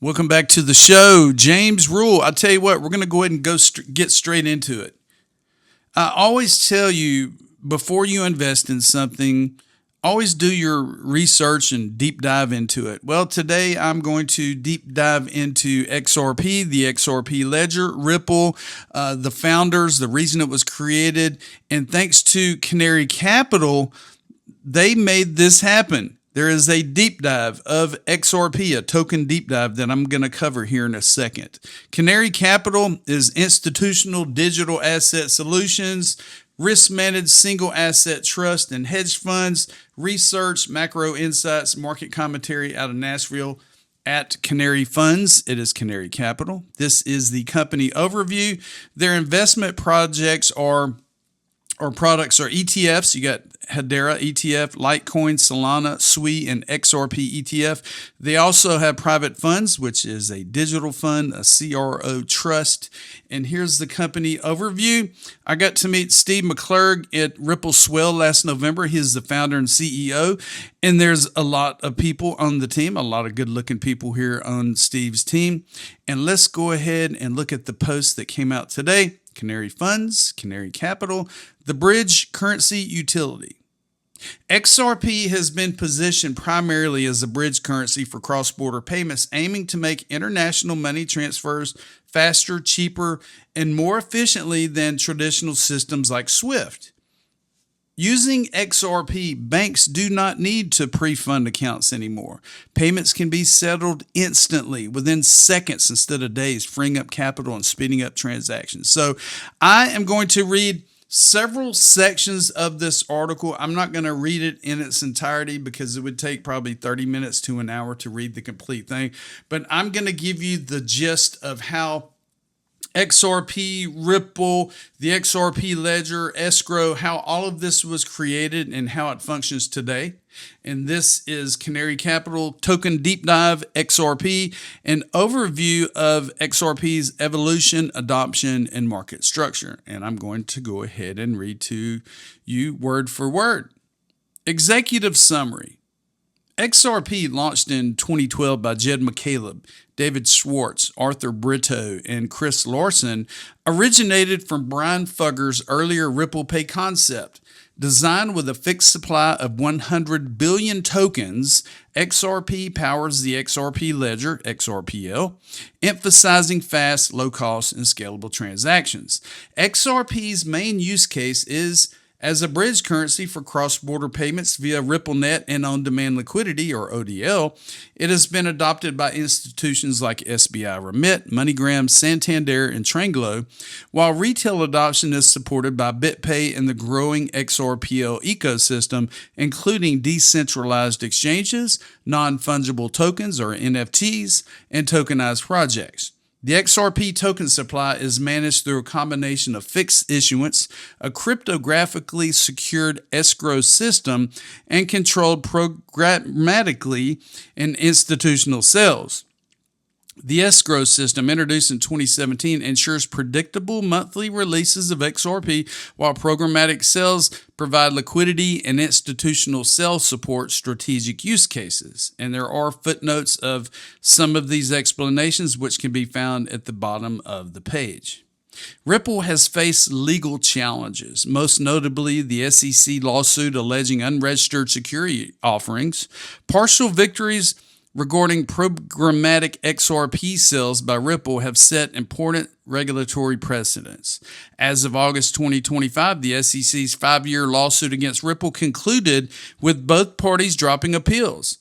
Welcome back to the show. James Rule. I tell you what, we're going to go ahead and get straight into it. I always tell you, before you invest in something, always do your research and deep dive into it. Well, today I'm going to deep dive into XRP, the XRP ledger, Ripple, the founders, the reason it was created, and thanks to Canary Capital, they made this happen. There is a deep dive of XRP, a token deep dive that I'm going to cover here in a second. Canary Capital is institutional digital asset solutions, risk-managed single asset trust and hedge funds, research, macro insights, market commentary out of Nashville at Canary Funds. It is Canary Capital. This is the company overview. Their investment projects products are ETFs. You got Hedera ETF, Litecoin, Solana, SWI, and XRP ETF. They also have private funds, which is a digital fund, a CRO trust. And here's the company overview. I got to meet Steve McClurg at Ripple Swell last November. He's the founder and CEO. And there's a lot of people on the team, a lot of good-looking people here on Steve's team. And let's go ahead and look at the post that came out today. Canary Funds, Canary Capital, the bridge currency utility. XRP has been positioned primarily as a bridge currency for cross-border payments, aiming to make international money transfers faster, cheaper, and more efficiently than traditional systems like SWIFT. Using XRP, banks do not need to pre-fund accounts anymore. Payments can be settled instantly within seconds instead of days, freeing up capital and speeding up transactions. So I am going to read several sections of this article. I'm not going to read it in its entirety because it would take probably 30 minutes to an hour to read the complete thing. But I'm going to give you the gist of how XRP, Ripple, the XRP ledger, escrow, how all of this was created and how it functions today. And this is Canary Capital Token Deep Dive XRP, an overview of XRP's evolution, adoption, and market structure. And I'm going to go ahead and read to you word for word. Executive summary. XRP, launched in 2012 by Jed McCaleb, David Schwartz, Arthur Brito, and Chris Larson, originated from Brian Fugger's earlier Ripple Pay concept. Designed with a fixed supply of 100 billion tokens, XRP powers the XRP ledger, XRPL, emphasizing fast, low cost, and scalable transactions. XRP's main use case is as a bridge currency for cross-border payments via RippleNet and on-demand liquidity, or ODL. It has been adopted by institutions like SBI Remit, MoneyGram, Santander, and Tranglo, while retail adoption is supported by BitPay and the growing XRPL ecosystem, including decentralized exchanges, non-fungible tokens, or NFTs, and tokenized projects. The XRP token supply is managed through a combination of fixed issuance, a cryptographically secured escrow system, and controlled programmatically in institutional sales. The escrow system, introduced in 2017, ensures predictable monthly releases of XRP, while programmatic sales provide liquidity and institutional sales support strategic use cases. And there are footnotes of some of these explanations, which can be found at the bottom of the page. Ripple has faced legal challenges, most notably the SEC lawsuit alleging unregistered security offerings, partial victories regarding programmatic XRP sales by Ripple have set important regulatory precedents. As of August 2025, the SEC's 5-year lawsuit against Ripple concluded with both parties dropping appeals.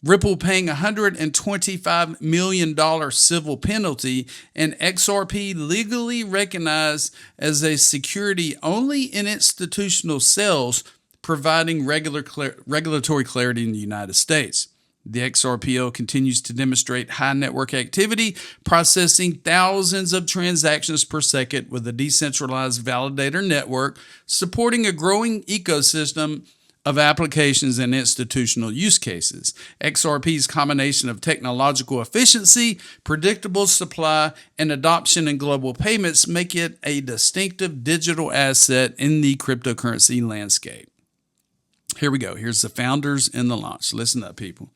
Ripple paying a $125 million civil penalty, and XRP legally recognized as a security only in institutional sales, providing regulatory clarity in the United States. The XRPL continues to demonstrate high network activity, processing thousands of transactions per second with a decentralized validator network, supporting a growing ecosystem of applications and institutional use cases. XRP's combination of technological efficiency, predictable supply, and adoption in global payments make it a distinctive digital asset in the cryptocurrency landscape. Here we go. Here's the founders and the launch. Listen up, people.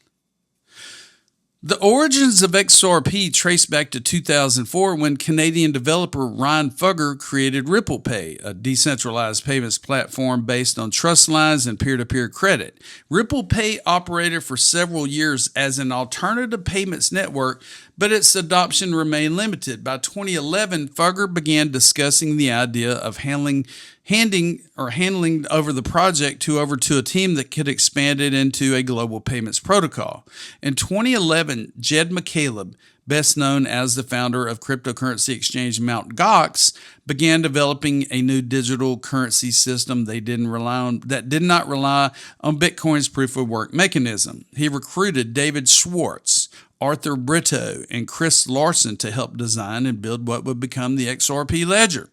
The origins of XRP trace back to 2004 when Canadian developer Ryan Fugger created RipplePay, a decentralized payments platform based on trust lines and peer-to-peer credit. RipplePay operated for several years as an alternative payments network, but its adoption remained limited. By 2011, Fugger began discussing the idea of handing over the project over to a team that could expand it into a global payments protocol. In 2011, Jed McCaleb, best known as the founder of cryptocurrency exchange Mt. Gox, began developing a new digital currency system that did not rely on Bitcoin's proof of work mechanism. He recruited David Schwartz, Arthur Brito, and Chris Larson to help design and build what would become the XRP ledger.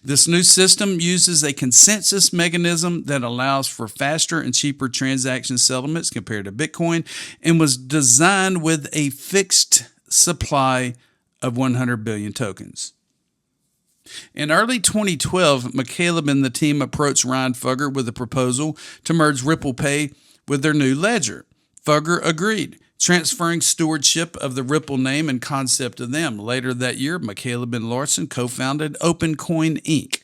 This new system uses a consensus mechanism that allows for faster and cheaper transaction settlements compared to Bitcoin and was designed with a fixed supply of 100 billion tokens. In early 2012, McCaleb and the team approached Ryan Fugger with a proposal to merge RipplePay with their new ledger. Fugger agreed, transferring stewardship of the Ripple name and concept to them. Later that year, McCaleb and Larson co-founded OpenCoin Inc.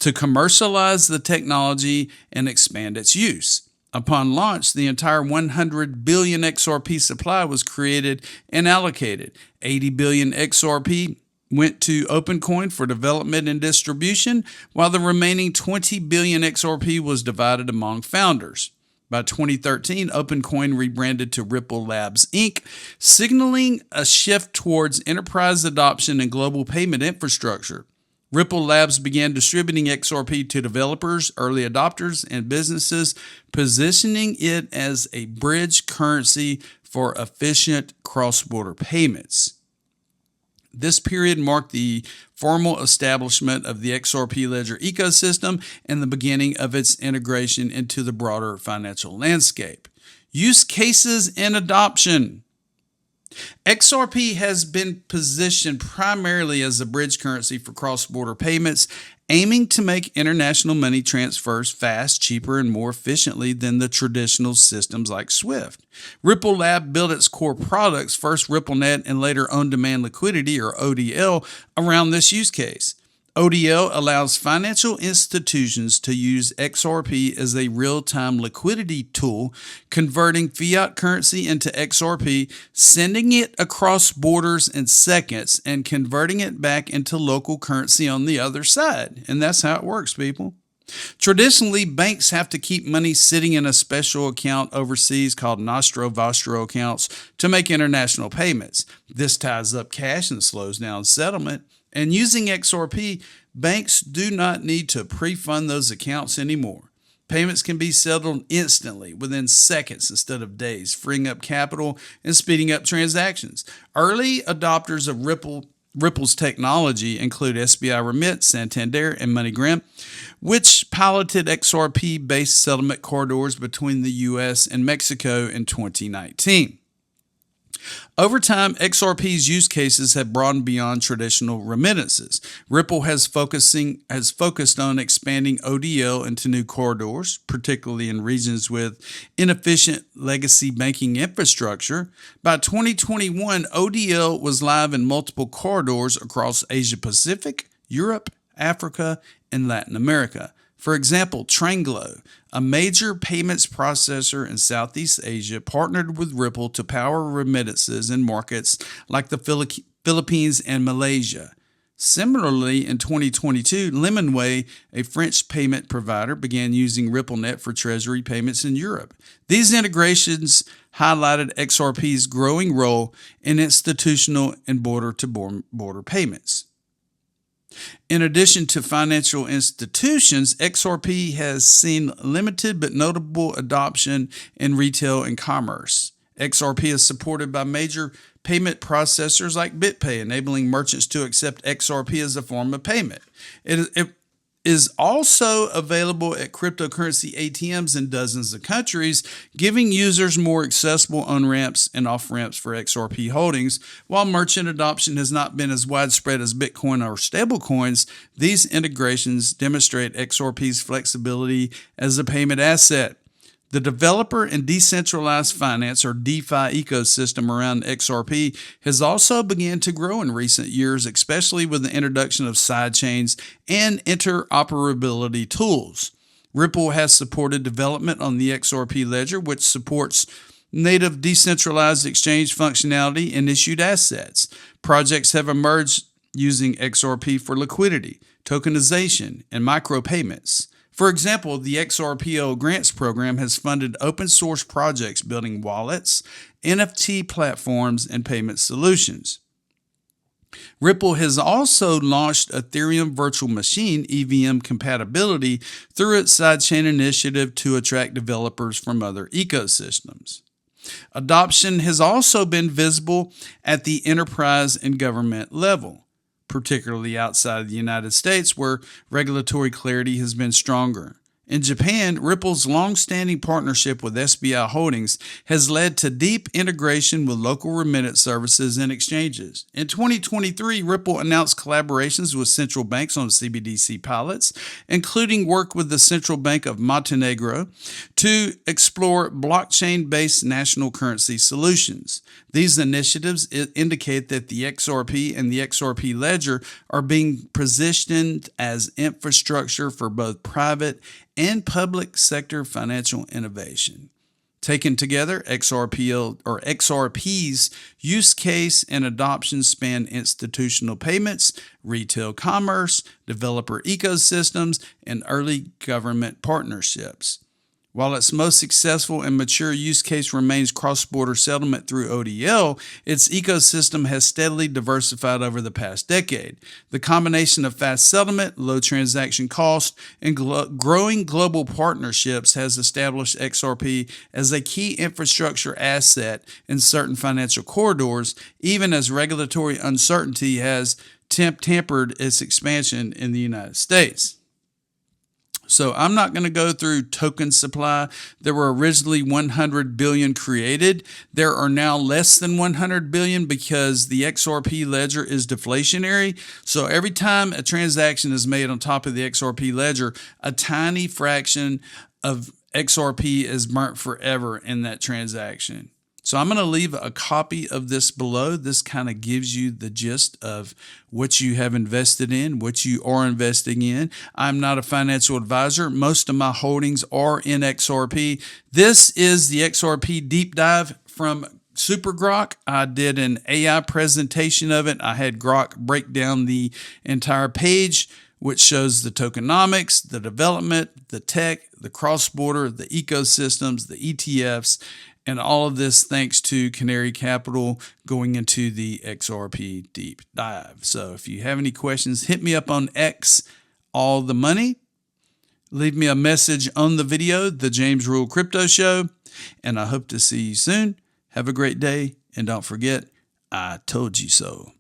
to commercialize the technology and expand its use. Upon launch, the entire 100 billion XRP supply was created and allocated. 80 billion XRP went to OpenCoin for development and distribution, while the remaining 20 billion XRP was divided among founders. By 2013, OpenCoin rebranded to Ripple Labs Inc., signaling a shift towards enterprise adoption and global payment infrastructure. Ripple Labs began distributing XRP to developers, early adopters, and businesses, positioning it as a bridge currency for efficient cross-border payments. This period marked the formal establishment of the XRP Ledger ecosystem and the beginning of its integration into the broader financial landscape. Use cases and adoption. XRP has been positioned primarily as a bridge currency for cross-border payments, aiming to make international money transfers fast, cheaper, and more efficiently than the traditional systems like SWIFT. Ripple Lab built its core products, first RippleNet and later On-Demand Liquidity, or ODL, around this use case. ODL allows financial institutions to use XRP as a real-time liquidity tool, converting fiat currency into XRP, sending it across borders in seconds, and converting it back into local currency on the other side. And that's how it works, people. Traditionally, banks have to keep money sitting in a special account overseas called Nostro Vostro accounts to make international payments. This ties up cash and slows down settlement. And using XRP, banks do not need to pre-fund those accounts anymore. Payments can be settled instantly within seconds instead of days, freeing up capital and speeding up transactions. Early adopters of Ripple's technology include SBI Remit, Santander, and MoneyGram, which piloted XRP-based settlement corridors between the U.S. and Mexico in 2019. Over time, XRP's use cases have broadened beyond traditional remittances. Ripple has focused on expanding ODL into new corridors, particularly in regions with inefficient legacy banking infrastructure. By 2021, ODL was live in multiple corridors across Asia Pacific, Europe, Africa, and Latin America. For example, Tranglo, a major payments processor in Southeast Asia, partnered with Ripple to power remittances in markets like the Philippines and Malaysia. Similarly, in 2022, Lemonway, a French payment provider, began using RippleNet for treasury payments in Europe. These integrations highlighted XRP's growing role in institutional and border-to-border payments. In addition to financial institutions, XRP has seen limited but notable adoption in retail and commerce. XRP is supported by major payment processors like BitPay, enabling merchants to accept XRP as a form of payment. It is also available at cryptocurrency ATMs in dozens of countries, giving users more accessible on-ramps and off-ramps for XRP holdings. While merchant adoption has not been as widespread as Bitcoin or stablecoins, these integrations demonstrate XRP's flexibility as a payment asset. The developer and decentralized finance, or DeFi, ecosystem around XRP has also begun to grow in recent years, especially with the introduction of sidechains and interoperability tools. Ripple has supported development on the XRP ledger, which supports native decentralized exchange functionality and issued assets. Projects have emerged using XRP for liquidity, tokenization, and micropayments. For example, the XRPL grants program has funded open source projects building wallets, NFT platforms, and payment solutions. Ripple has also launched Ethereum Virtual Machine (EVM) compatibility through its sidechain initiative to attract developers from other ecosystems. Adoption has also been visible at the enterprise and government level, particularly outside of the United States, where regulatory clarity has been stronger. In Japan, Ripple's long-standing partnership with SBI Holdings has led to deep integration with local remittance services and exchanges. In 2023, Ripple announced collaborations with central banks on CBDC pilots, including work with the Central Bank of Montenegro to explore blockchain-based national currency solutions. These initiatives indicate that the XRP and the XRP ledger are being positioned as infrastructure for both private and public sector financial innovation. Taken together, XRPL or XRP's use case and adoption span institutional payments, retail commerce, developer ecosystems, and early government partnerships. While its most successful and mature use case remains cross-border settlement through ODL, its ecosystem has steadily diversified over the past decade. The combination of fast settlement, low transaction cost, and growing global partnerships has established XRP as a key infrastructure asset in certain financial corridors, even as regulatory uncertainty has tempered its expansion in the United States. So I'm not going to go through token supply. There were originally 100 billion created. There are now less than 100 billion because the XRP ledger is deflationary. So every time a transaction is made on top of the XRP ledger, a tiny fraction of XRP is burnt forever in that transaction. So I'm going to leave a copy of this below. This kind of gives you the gist of what you have invested in, what you are investing in. I'm not a financial advisor. Most of my holdings are in XRP. This is the XRP deep dive from Super Grok. I did an AI presentation of it. I had Grok break down the entire page, which shows the tokenomics, the development, the tech, the cross-border, the ecosystems, the ETFs, and all of this thanks to Canary Capital going into the XRP deep dive. So if you have any questions, hit me up on X, All the Money. Leave me a message on the video, The James Rule Crypto Show, and I hope to see you soon. Have a great day, and don't forget, I told you so.